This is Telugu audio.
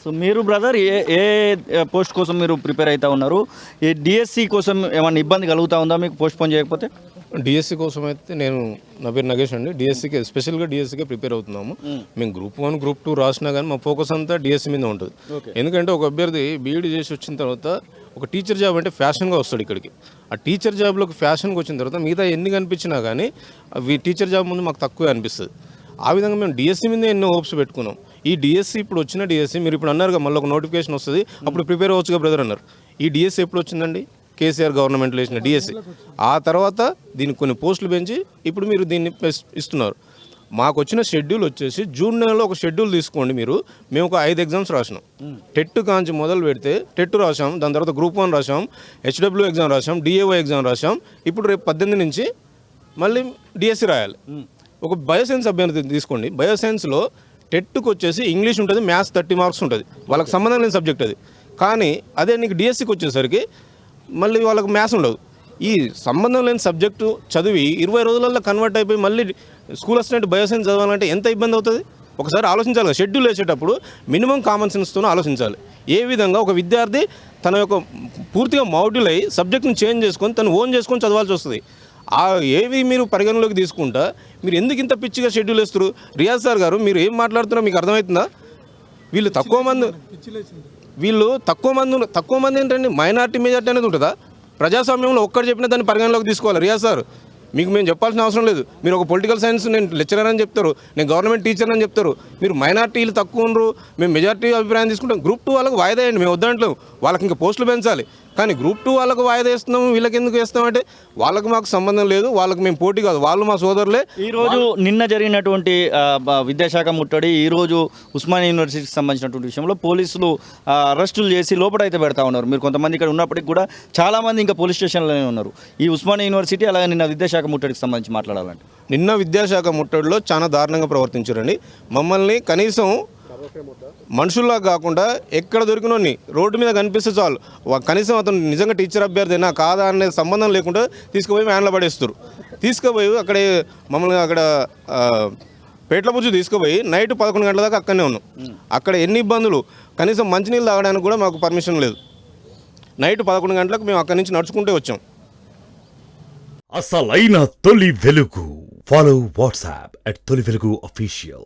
సో మీరు బ్రదర్ ఏ ఏ పోస్ట్ కోసం మీరు ప్రిపేర్ అవుతా ఉన్నారు? ఈ డిఎస్సి కోసం ఏమైనా ఇబ్బంది కలుగుతూ ఉందా మీకు పోస్ట్ పోన్ చేయకపోతే? డిఎస్సి కోసం అయితే నా పేరు నగేష్ అండి. డిఎస్సికి స్పెషల్గా డిఎస్సికే ప్రిపేర్ అవుతున్నాము. మేము గ్రూప్ 1 గ్రూప్ 2 రాసినా కానీ మా ఫోకస్ అంతా డిఎస్సి మీద ఉంటుంది. ఎందుకంటే ఒక అభ్యర్థి బీఈడీ చేసి వచ్చిన తర్వాత ఒక టీచర్ జాబ్ అంటే ఫ్యాషన్గా వస్తాడు ఇక్కడికి. ఆ టీచర్ జాబ్లోకి ఫ్యాషన్గా వచ్చిన తర్వాత మిగతా ఎన్ని కనిపించినా కానీ అవి టీచర్ జాబ్ ముందు మాకు తక్కువే అనిపిస్తుంది. ఆ విధంగా మేము డిఎస్సి మీద ఎన్నో హోప్స్ పెట్టుకున్నాం. ఈ డిఎస్సి ఇప్పుడు వచ్చిన డిఎస్సి మీరు ఇప్పుడు అన్నారుగా మళ్ళీ ఒక నోటిఫికేషన్ వస్తుంది అప్పుడు ప్రిపేర్ అవ్వచ్చుగా బ్రదర్ అన్నారు. ఈ డిఎస్సి ఎప్పుడు వచ్చిందండి? కేసీఆర్ గవర్నమెంట్లో వేసిన డిఎస్సి. ఆ తర్వాత దీనికి కొన్ని పోస్టులు పెంచి ఇప్పుడు మీరు దీన్ని ఇస్తున్నారు. మాకు వచ్చిన షెడ్యూల్ వచ్చేసి జూన్ నెలలో ఒక షెడ్యూల్ తీసుకోండి మీరు. మేము ఒక 5 ఎగ్జామ్స్ రాసినాం. టెట్ కాంచి మొదలు పెడితే టెట్ రాసాం, దాని తర్వాత గ్రూప్ 1 రాసాం, హెచ్డబ్ల్యూ ఎగ్జామ్ రాసాం, డిఏఓ ఎగ్జామ్ రాసాం. ఇప్పుడు రేపు 18 నుంచి మళ్ళీ డిఎస్సి రాయాలి. ఒక బయోసైన్స్ అభ్యర్థి తీసుకోండి. బయోసైన్స్లో టెట్కి వచ్చేసి ఇంగ్లీష్ ఉంటుంది, మ్యాథ్స్ 30 మార్క్స్ ఉంటుంది. వాళ్ళకి సంబంధం లేని సబ్జెక్ట్ అది. కానీ అదే నీకు డిఎస్సికి వచ్చేసరికి మళ్ళీ వాళ్ళకి మ్యాథ్స్ ఉండదు. ఈ సంబంధం లేని సబ్జెక్టు చదివి 20 రోజులలో కన్వర్ట్ అయిపోయి మళ్ళీ స్కూల్ అసిస్టెంట్ బయోసైన్స్ చదవాలంటే ఎంత ఇబ్బంది అవుతుంది? ఒకసారి ఆలోచించాలి. షెడ్యూల్ వేసేటప్పుడు మినిమం కామన్ సెన్స్తో ఆలోచించాలి. ఏ విధంగా ఒక విద్యార్థి తన యొక్క పూర్తిగా మౌడ్యూల్ అయ్యి సబ్జెక్ట్ని చేంజ్ చేసుకొని తను ఓన్ చేసుకొని చదవాల్సి వస్తుంది. ఏవి మీరు పరిగణలోకి తీసుకుంటా మీరు ఎందుకు ఇంత పిచ్చిగా షెడ్యూల్ వేస్తారు? రియాజ్ సార్ గారు మీరు ఏం మాట్లాడుతున్నారో మీకు అర్థమవుతుందా? వీళ్ళు తక్కువ మంది ఏంటండి? మైనారిటీ మెజార్టీ అనేది ఉంటుందా? ప్రజాస్వామ్యంలో ఒక్కటి చెప్పినా దాన్ని పరిగణలోకి తీసుకోవాలి. రియాజ్ సార్ మీకు మేము చెప్పాల్సిన అవసరం లేదు. మీరు ఒక పొలిటికల్ సైన్స్ నేను లెక్చరర్ అని చెప్తారు, నేను గవర్నమెంట్ టీచర్ అని చెప్తారు. మీరు మైనార్టీలు తక్కువ ఉండరు, మేము మెజార్టీ అభిప్రాయం తీసుకుంటాం. గ్రూప్ 2 వాళ్ళకి వాయిదా వేయండి, మేము వద్దంటలేము. వాళ్ళకి ఇంకా పోస్టులు పెంచాలి. కానీ గ్రూప్ 2 వాళ్ళకు వాయిదా వేస్తున్నాము, వీళ్ళకి ఎందుకు వేస్తామంటే వాళ్ళకి మాకు సంబంధం లేదు, వాళ్ళకి మేము పోటీ కాదు, వాళ్ళు మా సోదరులే. ఈరోజు నిన్న జరిగినటువంటి విద్యాశాఖ ముట్టడి, ఈరోజు ఉస్మానియా యూనివర్సిటీకి సంబంధించినటువంటి విషయంలో పోలీసులు అరెస్టులు చేసి లోపల అయితే పెడతా ఉన్నారు. మీరు కొంతమంది ఇక్కడ ఉన్నప్పటికీ కూడా చాలామంది ఇంకా పోలీస్ స్టేషన్లోనే ఉన్నారు. ఈ ఉస్మానియా యూనివర్సిటీ అలాగే నిన్న విద్యాశాఖ ముట్టడికి సంబంధించి మాట్లాడాలంటే నిన్న విద్యాశాఖ ముట్టడిలో చాలా దారుణంగా ప్రవర్తించారండి. మమ్మల్ని కనీసం మనుషుల్లా కాకుండా ఎక్కడ దొరికినోని రోడ్డు మీద కనిపిస్తే చాలు కనీసం అతను నిజంగా టీచర్ అభ్యర్థినా కాదా అనే సంబంధం లేకుండా తీసుకుపోయి వ్యాన్లో పడేస్తారు. తీసుకుపోయి మమ్మల్ని అక్కడ పేట్లపుర్జు తీసుకుపోయి నైట్ 11 గంటల దాకా అక్కడనే ఉన్నాం. అక్కడ ఎన్ని ఇబ్బందులు, కనీసం మంచినీళ్ళు తాగడానికి కూడా మాకు పర్మిషన్ లేదు. నైట్ 11 గంటలకు మేము అక్కడి నుంచి నడుచుకుంటే వచ్చాం. అసలైన తొలి వెలుగు. ఫాలో వాట్సాప్ @తొలి వెలుగు official.